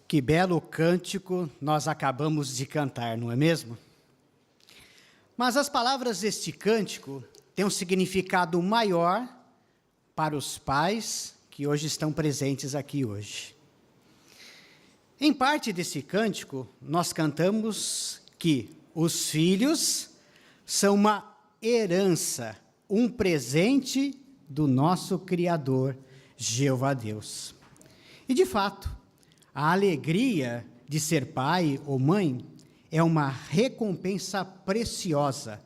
Que belo cântico nós acabamos de cantar, não é mesmo? Mas as palavras deste cântico têm um significado maior para os pais que hoje estão presentes aqui hoje. Em parte desse cântico, nós cantamos que os filhos são uma herança, um presente do nosso Criador, Jeová Deus. E de fato, a alegria de ser pai ou mãe é uma recompensa preciosa,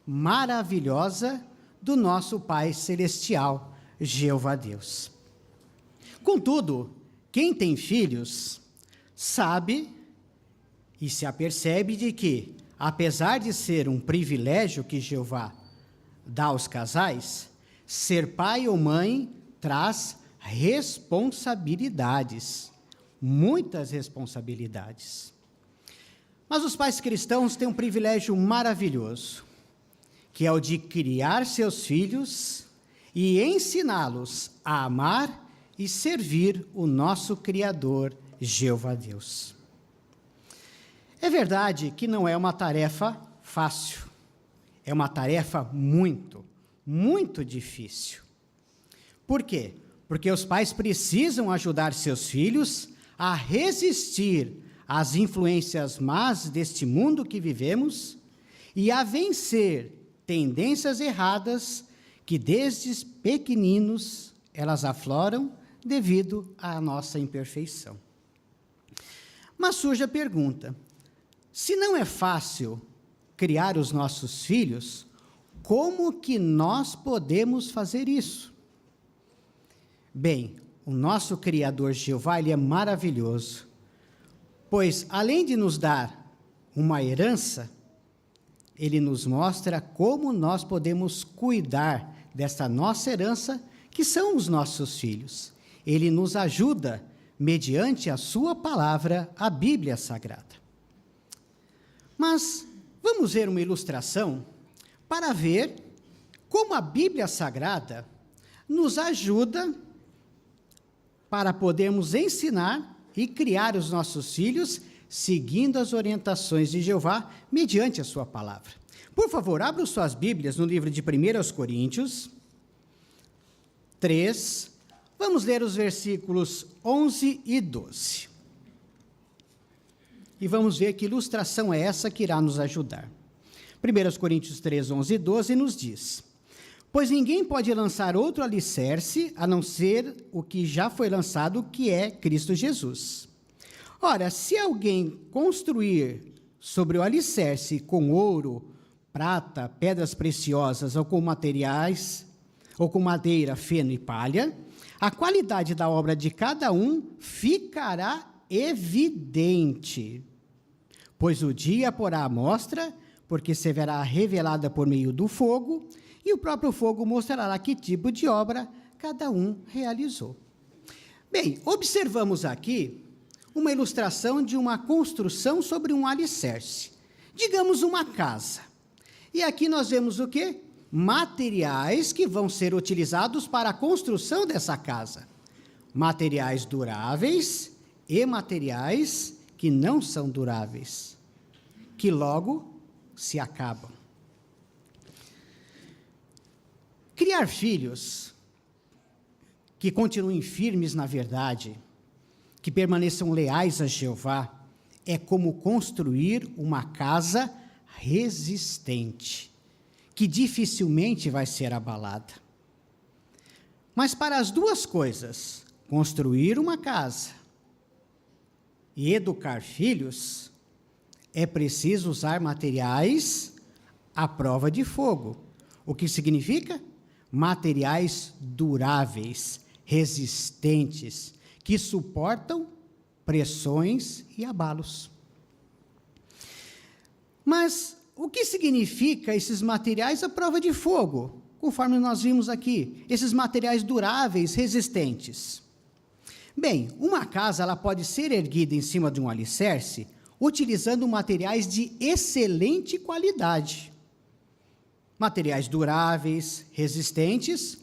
maravilhosa do nosso Pai Celestial, Jeová Deus. Contudo, quem tem filhos sabe e se apercebe de que, apesar de ser um privilégio que Jeová dá aos casais, ser pai ou mãe traz responsabilidades, muitas responsabilidades. Mas os pais cristãos têm um privilégio maravilhoso, que é o de criar seus filhos e ensiná-los a amar e servir o nosso Criador, Jeová Deus. É verdade que não é uma tarefa fácil, é uma tarefa muito, muito difícil. Por quê? Porque os pais precisam ajudar seus filhos a resistir às influências más deste mundo que vivemos e a vencer tendências erradas que desde pequeninos elas afloram devido à nossa imperfeição. Mas surge a pergunta: se não é fácil criar os nossos filhos, como que nós podemos fazer isso? Bem, o nosso Criador Jeová, ele é maravilhoso, pois além de nos dar uma herança, ele nos mostra como nós podemos cuidar dessa nossa herança, que são os nossos filhos. Ele nos ajuda mediante a sua palavra, a Bíblia Sagrada. Mas vamos ver uma ilustração para ver como a Bíblia Sagrada nos ajuda para podermos ensinar e criar os nossos filhos seguindo as orientações de Jeová mediante a sua palavra. Por favor, abram suas Bíblias no livro de 1 Coríntios 3, vamos ler os versículos 11 e 12. E vamos ver que ilustração é essa que irá nos ajudar. 1 Coríntios 3, 11 e 12 nos diz: pois ninguém pode lançar outro alicerce, a não ser o que já foi lançado, que é Cristo Jesus. Ora, se alguém construir sobre o alicerce com ouro, prata, pedras preciosas, ou com materiais, ou com madeira, feno e palha, a qualidade da obra de cada um ficará evidente, pois o dia porá à mostra, porque será revelada por meio do fogo, e o próprio fogo mostrará que tipo de obra cada um realizou. Bem, observamos aqui uma ilustração de uma construção sobre um alicerce. Digamos uma casa. E aqui nós vemos o quê? Materiais que vão ser utilizados para a construção dessa casa. Materiais duráveis e materiais que não são duráveis, que logo se acabam. Criar filhos que continuem firmes na verdade, que permaneçam leais a Jeová, é como construir uma casa resistente, que dificilmente vai ser abalada. Mas para as duas coisas, construir uma casa e educar filhos, é preciso usar materiais à prova de fogo. O que significa? Materiais duráveis, resistentes, que suportam pressões e abalos. Mas o que significa esses materiais à prova de fogo? Conforme nós vimos aqui, esses materiais duráveis, resistentes. Bem, uma casa ela pode ser erguida em cima de um alicerce utilizando materiais de excelente qualidade. Materiais duráveis, resistentes,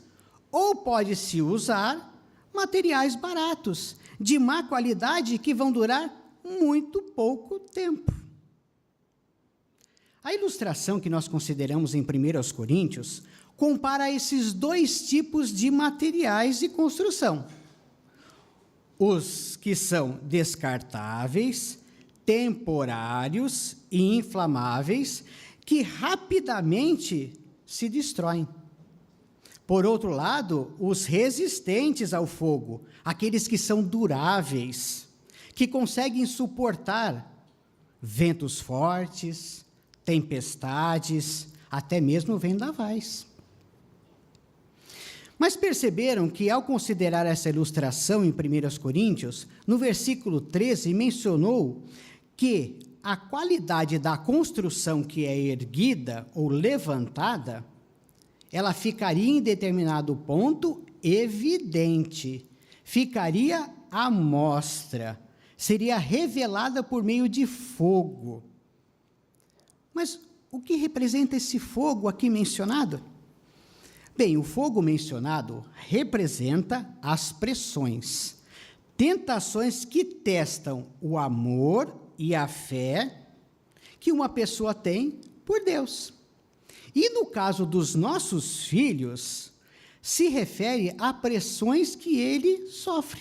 ou pode-se usar materiais baratos, de má qualidade que vão durar muito pouco tempo. A ilustração que nós consideramos em 1 Coríntios compara esses dois tipos de materiais de construção. Os que são descartáveis, temporários e inflamáveis, que rapidamente se destroem. Por outro lado, os resistentes ao fogo, aqueles que são duráveis, que conseguem suportar ventos fortes, tempestades, até mesmo vendavais. Mas perceberam que, ao considerar essa ilustração em 1 Coríntios, no versículo 13, mencionou que a qualidade da construção que é erguida ou levantada, ela ficaria em determinado ponto evidente, ficaria à mostra, seria revelada por meio de fogo. Mas o que representa esse fogo aqui mencionado? Bem, o fogo mencionado representa as pressões, tentações que testam o amor e a fé que uma pessoa tem por Deus. E no caso dos nossos filhos, se refere a pressões que ele sofre.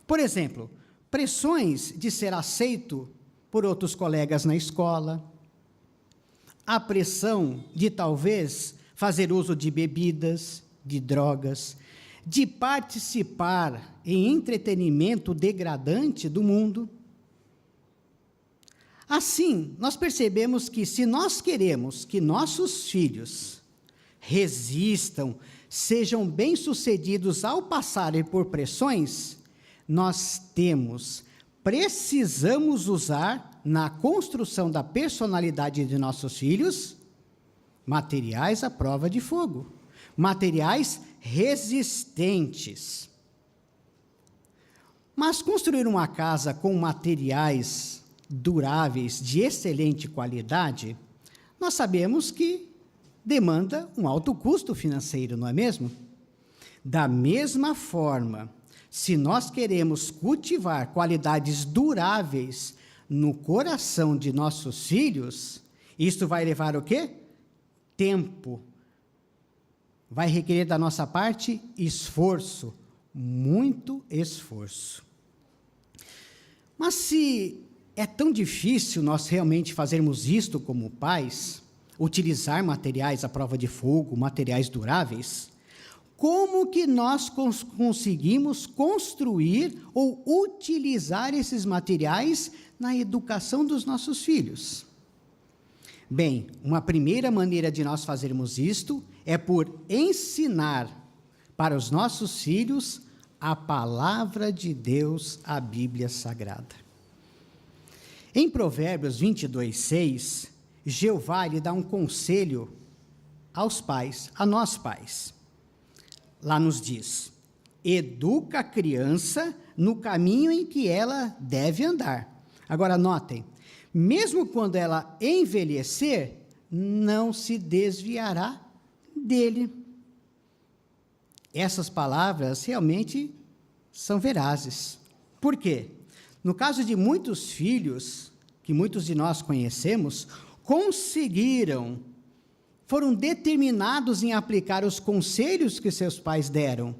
Por exemplo, pressões de ser aceito por outros colegas na escola, a pressão de talvez fazer uso de bebidas, de drogas, de participar em entretenimento degradante do mundo. Assim, nós percebemos que se nós queremos que nossos filhos resistam, sejam bem-sucedidos ao passarem por pressões, nós precisamos usar na construção da personalidade de nossos filhos materiais à prova de fogo, materiais resistentes. Mas construir uma casa com materiais duráveis, de excelente qualidade, nós sabemos que demanda um alto custo financeiro, não é mesmo? Da mesma forma, se nós queremos cultivar qualidades duráveis no coração de nossos filhos, isto vai levar o quê? Tempo. Vai requerer da nossa parte esforço, muito esforço. Mas se é tão difícil nós realmente fazermos isto como pais, utilizar materiais à prova de fogo, materiais duráveis, como que nós conseguimos construir ou utilizar esses materiais na educação dos nossos filhos? Bem, uma primeira maneira de nós fazermos isto é por ensinar para os nossos filhos a palavra de Deus, a Bíblia Sagrada. Em Provérbios 22:6, Jeová lhe dá um conselho aos pais, a nós pais. Lá nos diz: educa a criança no caminho em que ela deve andar. Agora notem, mesmo quando ela envelhecer, não se desviará dele. Essas palavras realmente são verazes. Por quê? No caso de muitos filhos, que muitos de nós conhecemos, foram determinados em aplicar os conselhos que seus pais deram,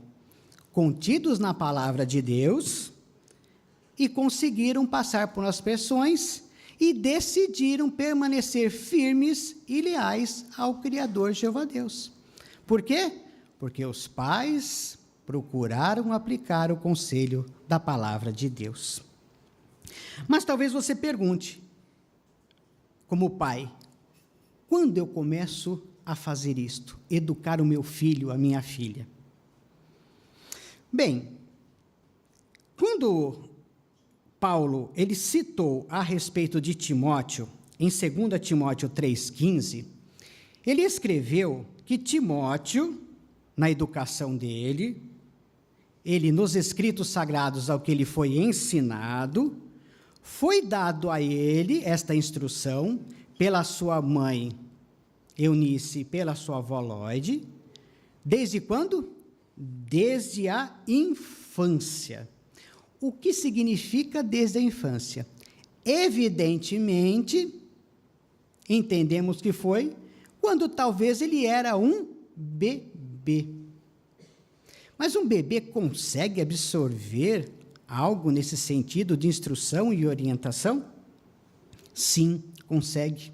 contidos na palavra de Deus, e conseguiram passar por as pressões e decidiram permanecer firmes e leais ao Criador Jeová Deus. Por quê? Porque os pais procuraram aplicar o conselho da palavra de Deus. Mas talvez você pergunte, como pai, quando eu começo a fazer isto, educar o meu filho, a minha filha? Bem, quando Paulo, ele citou a respeito de Timóteo, em 2 Timóteo 3,15, ele escreveu que Timóteo, na educação dele, ele nos escritos sagrados ao que ele foi ensinado, foi dado a ele esta instrução pela sua mãe Eunice, pela sua avó Lloyd, desde quando? Desde a infância. o que significa desde a infância? Evidentemente, entendemos que foi quando talvez ele era um bebê. Mas um bebê consegue absorver algo nesse sentido de instrução e orientação? Sim, consegue.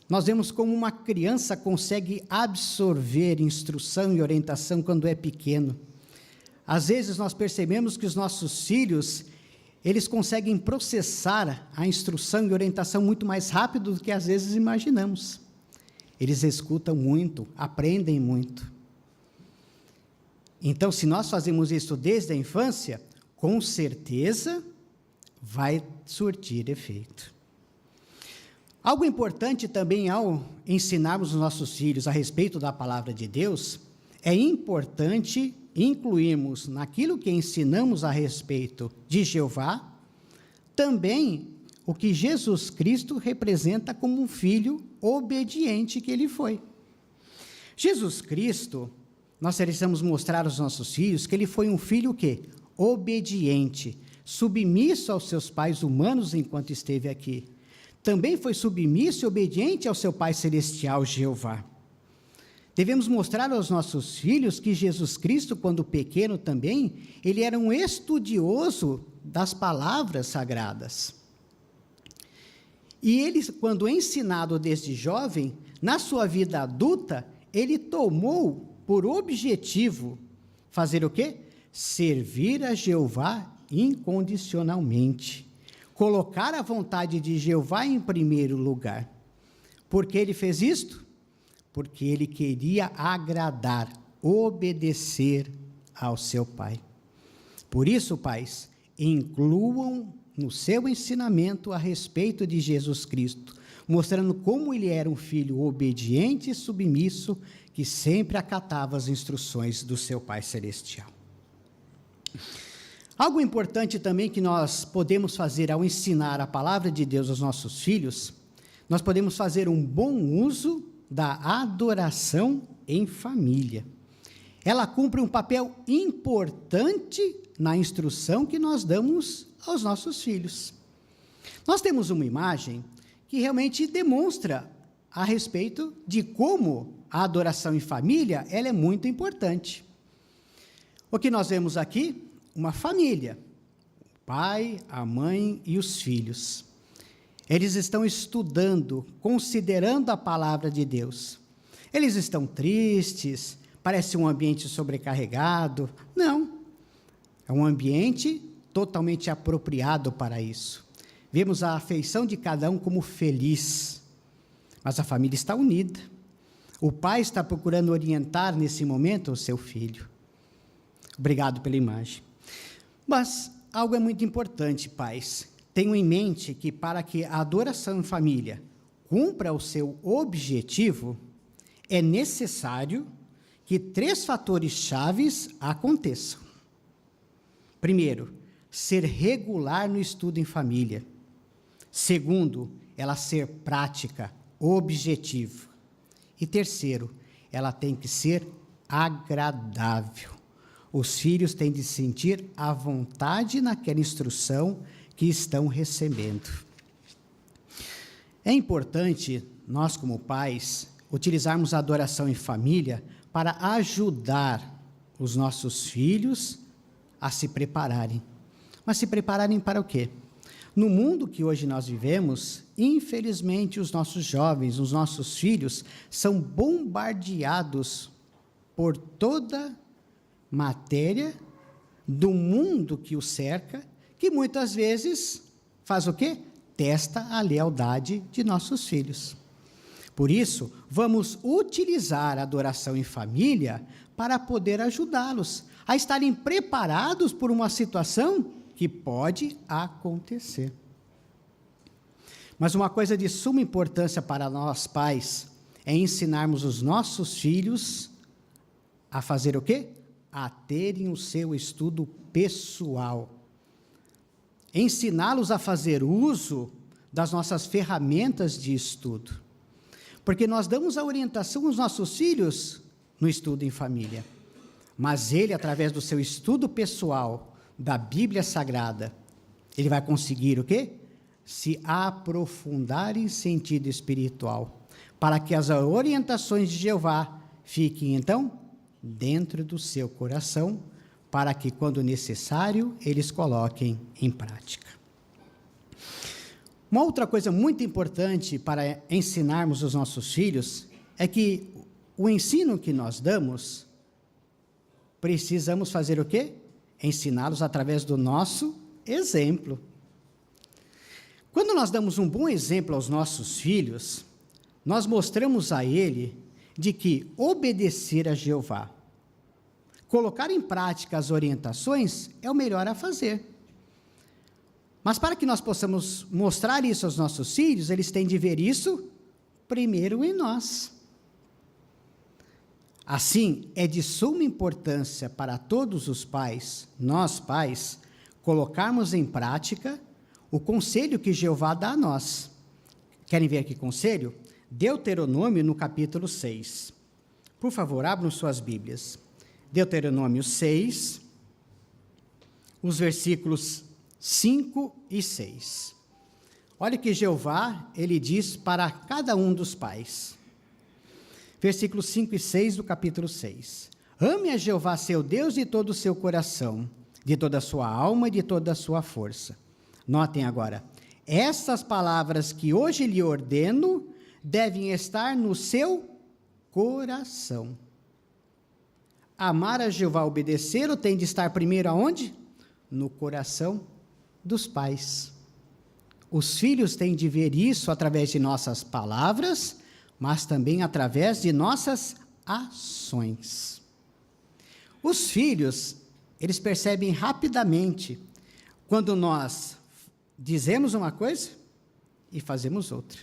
Nós vemos como uma criança consegue absorver instrução e orientação quando é pequeno. Às vezes nós percebemos que os nossos filhos, eles conseguem processar a instrução e orientação muito mais rápido do que às vezes imaginamos. Eles escutam muito, aprendem muito. Então, se nós fazemos isso desde a infância, com certeza vai surtir efeito. Algo importante também ao ensinarmos os nossos filhos a respeito da palavra de Deus, é importante incluirmos naquilo que ensinamos a respeito de Jeová, também o que Jesus Cristo representa como um filho obediente que ele foi. Jesus Cristo, nós precisamos mostrar aos nossos filhos que ele foi um filho o quê? Obediente, submisso aos seus pais humanos enquanto esteve aqui. Também foi submisso e obediente ao seu Pai Celestial, Jeová. Devemos mostrar aos nossos filhos que Jesus Cristo, quando pequeno também, ele era um estudioso das palavras sagradas. E ele, quando ensinado desde jovem, na sua vida adulta, ele tomou por objetivo fazer o quê? Servir a Jeová incondicionalmente. Colocar a vontade de Jeová em primeiro lugar. Por que ele fez isto? Porque ele queria agradar, obedecer ao seu Pai. Por isso, pais, incluam no seu ensinamento a respeito de Jesus Cristo, mostrando como ele era um filho obediente e submisso, que sempre acatava as instruções do seu Pai Celestial. Algo importante também que nós podemos fazer ao ensinar a palavra de Deus aos nossos filhos, nós podemos fazer um bom uso da adoração em família. Ela cumpre um papel importante na instrução que nós damos aos nossos filhos. Nós temos uma imagem que realmente demonstra a respeito de como a adoração em família, ela é muito importante. O que nós vemos aqui? Uma família, o pai, a mãe e os filhos. Eles estão estudando, considerando a palavra de Deus. Eles estão tristes, parece um ambiente sobrecarregado. Não, é um ambiente totalmente apropriado para isso. Vemos a afeição de cada um como feliz, mas a família está unida. O pai está procurando orientar nesse momento o seu filho. Obrigado pela imagem. Mas algo é muito importante, pais. Tenham em mente que para que a adoração em família cumpra o seu objetivo, é necessário que 3 fatores chaves aconteçam. Primeiro, ser regular no estudo em família. Segundo, ela ser prática, objetiva. E terceiro, ela tem que ser agradável. Os filhos têm de sentir a vontade naquela instrução que estão recebendo. É importante, nós como pais, utilizarmos a adoração em família para ajudar os nossos filhos a se prepararem. Mas se prepararem para o quê? No mundo que hoje nós vivemos, infelizmente os nossos jovens, os nossos filhos, são bombardeados por toda matéria do mundo que o cerca, que muitas vezes faz o quê? Testa a lealdade de nossos filhos. Por isso, vamos utilizar a adoração em família para poder ajudá-los a estarem preparados por uma situação que pode acontecer. Mas uma coisa de suma importância para nós pais é ensinarmos os nossos filhos a fazer o quê? A terem o seu estudo pessoal. Ensiná-los a fazer uso das nossas ferramentas de estudo. Porque nós damos a orientação aos nossos filhos no estudo em família. Mas ele, através do seu estudo pessoal, da Bíblia Sagrada, ele vai conseguir o quê? Se aprofundar em sentido espiritual, para que as orientações de Jeová fiquem, então, dentro do seu coração, para que, quando necessário, eles coloquem em prática. Uma outra coisa muito importante para ensinarmos os nossos filhos é que o ensino que nós damos, precisamos fazer o quê? Ensiná-los através do nosso exemplo. Quando nós damos um bom exemplo aos nossos filhos, nós mostramos a ele de que obedecer a Jeová, colocar em prática as orientações é o melhor a fazer. Mas para que nós possamos mostrar isso aos nossos filhos, eles têm de ver isso primeiro em nós. Assim, é de suma importância para todos os pais, nós pais, colocarmos em prática o conselho que Jeová dá a nós. Querem ver aqui conselho? Deuteronômio no capítulo 6. Por favor, abram suas Bíblias. Deuteronômio 6, os versículos 5 e 6. Olha que Jeová, ele diz para cada um dos pais. Versículos 5 e 6 do capítulo 6. Ame a Jeová seu Deus de todo o seu coração, de toda a sua alma e de toda a sua força. Notem agora, essas palavras que hoje lhe ordeno devem estar no seu coração. Amar a Jeová, obedecer, tem de estar primeiro aonde? No coração dos pais. Os filhos têm de ver isso através de nossas palavras, mas também através de nossas ações. Os filhos, eles percebem rapidamente quando nós dizemos uma coisa e fazemos outra.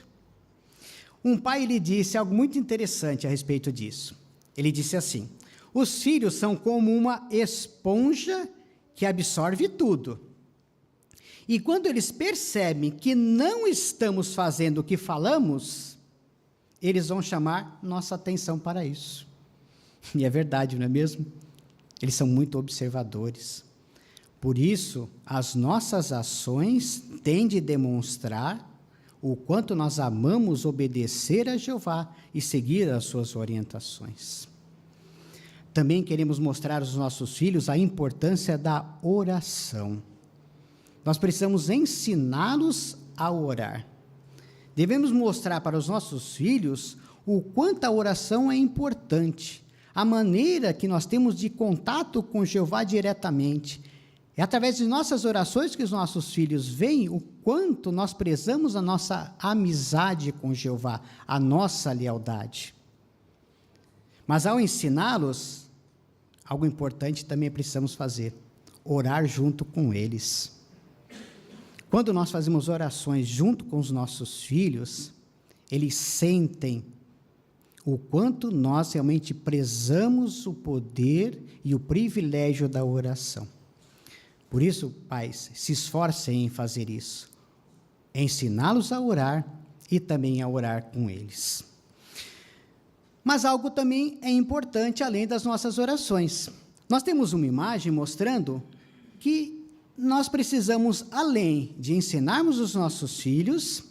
Um pai, ele disse algo muito interessante a respeito disso. Ele disse assim: os filhos são como uma esponja que absorve tudo. E quando eles percebem que não estamos fazendo o que falamos, eles vão chamar nossa atenção para isso. E é verdade, não é mesmo? Eles são muito observadores. Por isso, as nossas ações têm de demonstrar o quanto nós amamos obedecer a Jeová e seguir as suas orientações. Também queremos mostrar aos nossos filhos a importância da oração. Nós precisamos ensiná-los a orar. Devemos mostrar para os nossos filhos o quanto a oração é importante, a maneira que nós temos de contato com Jeová diretamente. É através de nossas orações que os nossos filhos veem o quanto nós prezamos a nossa amizade com Jeová, a nossa lealdade. Mas ao ensiná-los, algo importante também precisamos fazer: orar junto com eles. Quando nós fazemos orações junto com os nossos filhos, eles sentem o quanto nós realmente prezamos o poder e o privilégio da oração. Por isso, pais, se esforcem em fazer isso, ensiná-los a orar e também a orar com eles. Mas algo também é importante além das nossas orações. Nós temos uma imagem mostrando que nós precisamos, além de ensinarmos os nossos filhos,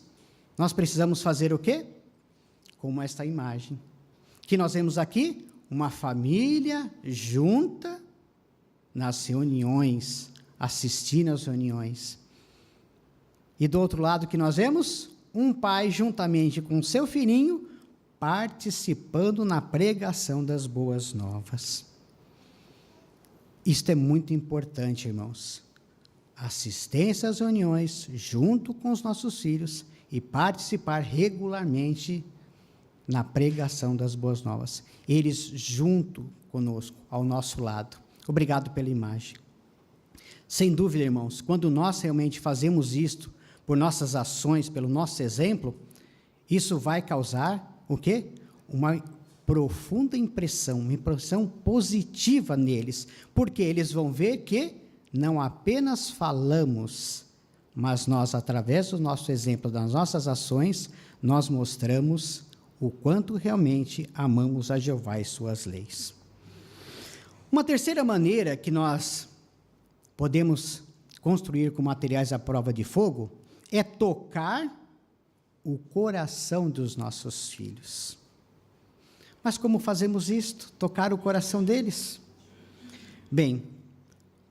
nós precisamos fazer o quê? Como esta imagem, que nós vemos aqui, uma família junta nas reuniões, assistindo às reuniões. E do outro lado que nós vemos, um pai juntamente com seu filhinho, participando na pregação das boas novas. Isto é muito importante, irmãos. Assistência às reuniões junto com os nossos filhos e participar regularmente na pregação das boas novas. Eles junto conosco, ao nosso lado. Obrigado pela imagem. Sem dúvida, irmãos, quando nós realmente fazemos isto por nossas ações, pelo nosso exemplo, isso vai causar o quê? Uma profunda impressão, uma impressão positiva neles, porque eles vão ver que não apenas falamos, mas nós, através do nosso exemplo, das nossas ações, nós mostramos o quanto realmente amamos a Jeová e suas leis. Uma terceira maneira que nós podemos construir com materiais à prova de fogo é tocar o coração dos nossos filhos. Mas como fazemos isto? Tocar o coração deles? Bem,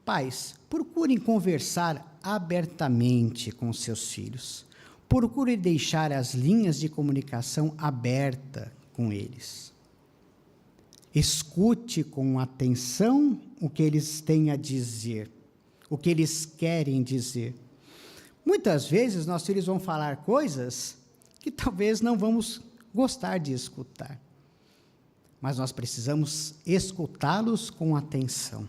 pais, procurem conversar abertamente com seus filhos. Procure deixar as linhas de comunicação abertas com eles. Escute com atenção o que eles têm a dizer, o que eles querem dizer. Muitas vezes, nossos filhos vão falar coisas que talvez não vamos gostar de escutar. Mas nós precisamos escutá-los com atenção.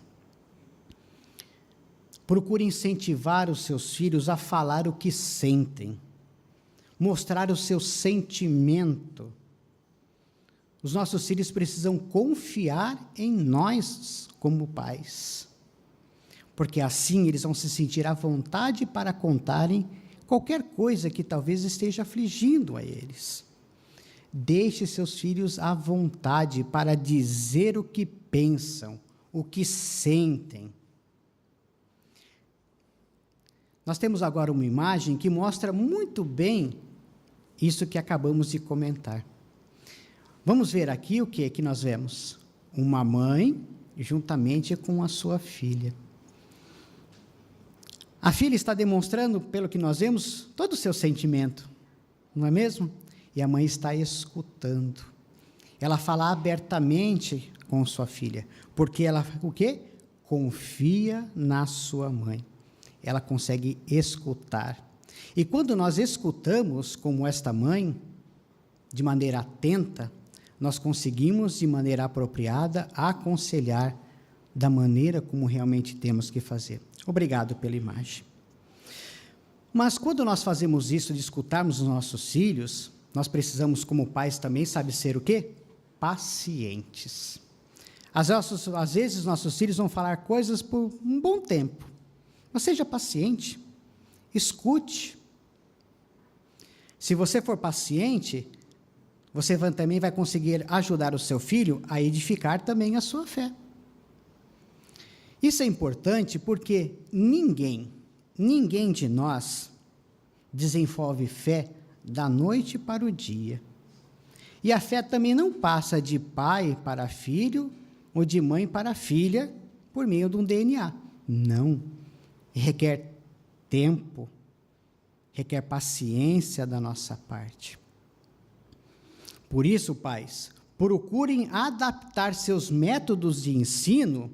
Procure incentivar os seus filhos a falar o que sentem, mostrar o seu sentimento. Os nossos filhos precisam confiar em nós como pais, porque assim eles vão se sentir à vontade para contarem qualquer coisa que talvez esteja afligindo a eles. Deixe seus filhos à vontade para dizer o que pensam, o que sentem. Nós temos agora uma imagem que mostra muito bem isso que acabamos de comentar. Vamos ver aqui o que é que nós vemos. Uma mãe juntamente com a sua filha. A filha está demonstrando, pelo que nós vemos, todo o seu sentimento, não é mesmo? E a mãe está escutando. Ela fala abertamente com sua filha, porque ela, o quê? Confia na sua mãe. Ela consegue escutar. E quando nós escutamos, como esta mãe, de maneira atenta, nós conseguimos, de maneira apropriada, aconselhar da maneira como realmente temos que fazer. Obrigado pela imagem. Mas quando nós fazemos isso de escutarmos os nossos filhos, nós precisamos, como pais também, sabe ser o quê? Pacientes. Às vezes, nossos filhos vão falar coisas por um bom tempo. Mas seja paciente, escute. Se você for paciente, você também vai conseguir ajudar o seu filho a edificar também a sua fé. Isso é importante porque ninguém de nós desenvolve fé da noite para o dia. E a fé também não passa de pai para filho ou de mãe para filha por meio de um DNA. Não. Requer tempo, requer paciência da nossa parte. Por isso, pais, procurem adaptar seus métodos de ensino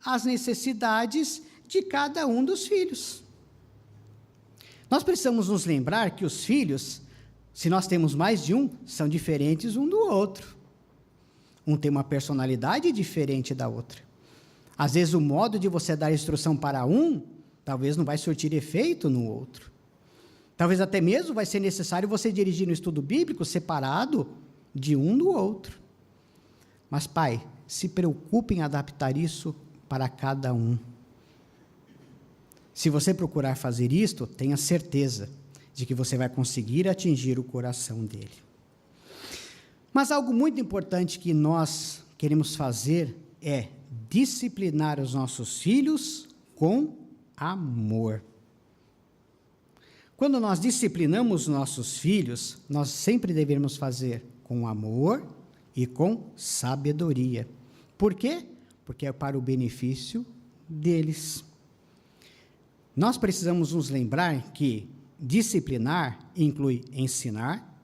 às necessidades de cada um dos filhos. Nós precisamos nos lembrar que os filhos, se nós temos mais de um, são diferentes um do outro. Um tem uma personalidade diferente da outra. Às vezes o modo de você dar instrução para um, talvez não vai surtir efeito no outro. Talvez até mesmo vai ser necessário você dirigir um estudo bíblico separado de um do outro. Mas, pai, se preocupe em adaptar isso para cada um. Se você procurar fazer isto, tenha certeza de que você vai conseguir atingir o coração dele. Mas algo muito importante que nós queremos fazer é disciplinar os nossos filhos com amor. Quando nós disciplinamos nossos filhos, nós sempre devemos fazer com amor e com sabedoria. Por quê? Porque é para o benefício deles. Nós precisamos nos lembrar que disciplinar inclui ensinar,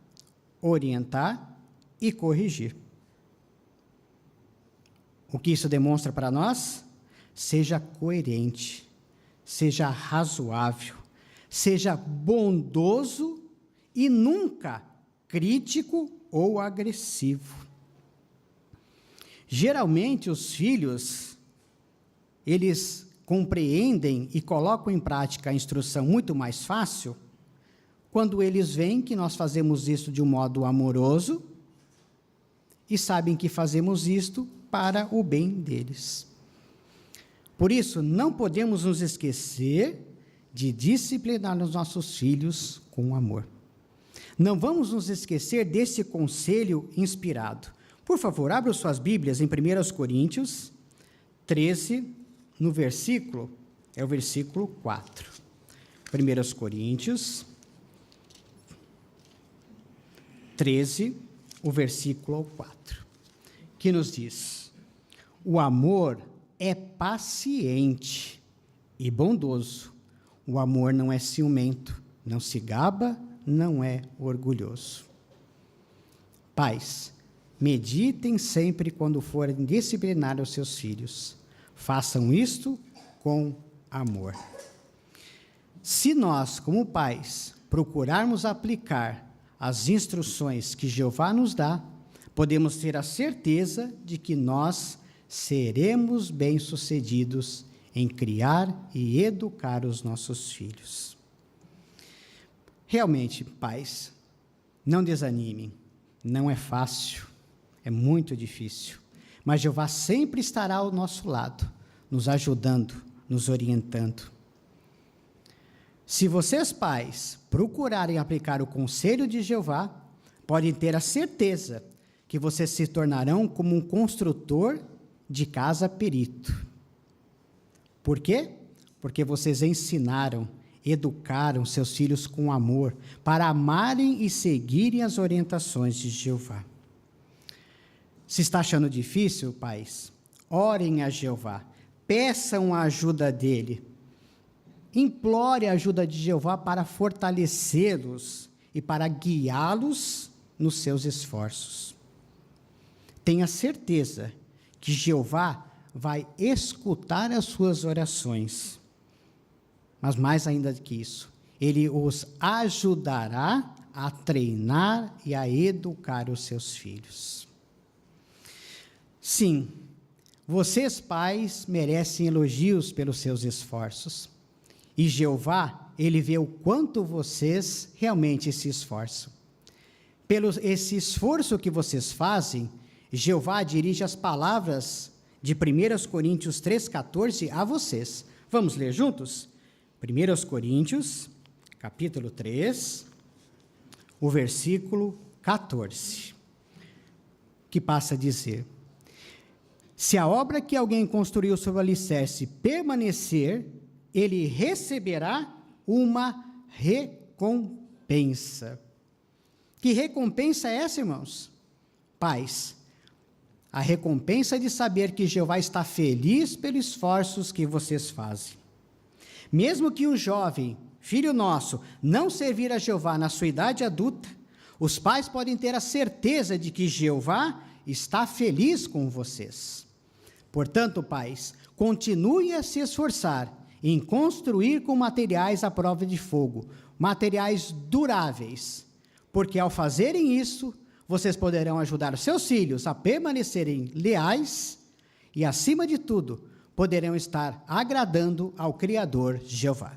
orientar e corrigir. O que isso demonstra para nós? Seja coerente, seja razoável, seja bondoso e nunca crítico ou agressivo. Geralmente, os filhos, eles compreendem e colocam em prática a instrução muito mais fácil quando eles veem que nós fazemos isso de um modo amoroso e sabem que fazemos isto para o bem deles. Por isso, não podemos nos esquecer de disciplinar os nossos filhos com amor. Não vamos nos esquecer desse conselho inspirado. Por favor, abram suas Bíblias em 1 Coríntios 13, no versículo é o versículo 4. 1 Coríntios 13, o versículo 4, que nos diz: o amor é paciente e bondoso. O amor não é ciumento, não se gaba, não é orgulhoso. Pais, meditem sempre quando forem disciplinar os seus filhos. Façam isto com amor. Se nós, como pais, procurarmos aplicar as instruções que Jeová nos dá, podemos ter a certeza de que nós seremos bem-sucedidos em criar e educar os nossos filhos. Realmente, pais, não desanimem, não é fácil, é muito difícil, mas Jeová sempre estará ao nosso lado, nos ajudando, nos orientando. Se vocês, pais, procurarem aplicar o conselho de Jeová, podem ter a certeza que vocês se tornarão como um construtor de casa perito. Por quê? Porque vocês ensinaram, educaram seus filhos com amor, para amarem e seguirem as orientações de Jeová. Se está achando difícil, pais, orem a Jeová, peçam a ajuda dele, implore a ajuda de Jeová para fortalecê-los e para guiá-los nos seus esforços. Tenha certeza que Jeová vai escutar as suas orações, mas mais ainda do que isso, ele os ajudará a treinar e a educar os seus filhos. Sim, vocês, pais, merecem elogios pelos seus esforços. E Jeová, ele vê o quanto vocês realmente se esforçam. Pelo esse esforço que vocês fazem, Jeová dirige as palavras de 1 Coríntios 3,14 a vocês. Vamos ler juntos? 1 Coríntios, capítulo 3, o versículo 14, que passa a dizer: se a obra que alguém construiu sobre o alicerce permanecer, ele receberá uma recompensa. Que recompensa é essa, irmãos? Pais, a recompensa de saber que Jeová está feliz pelos esforços que vocês fazem. Mesmo que um jovem, filho nosso, não servir a Jeová na sua idade adulta, os pais podem ter a certeza de que Jeová está feliz com vocês. Portanto, pais, continuem a se esforçar em construir com materiais à prova de fogo, materiais duráveis, porque ao fazerem isso, vocês poderão ajudar seus filhos a permanecerem leais e, acima de tudo, poderão estar agradando ao Criador Jeová.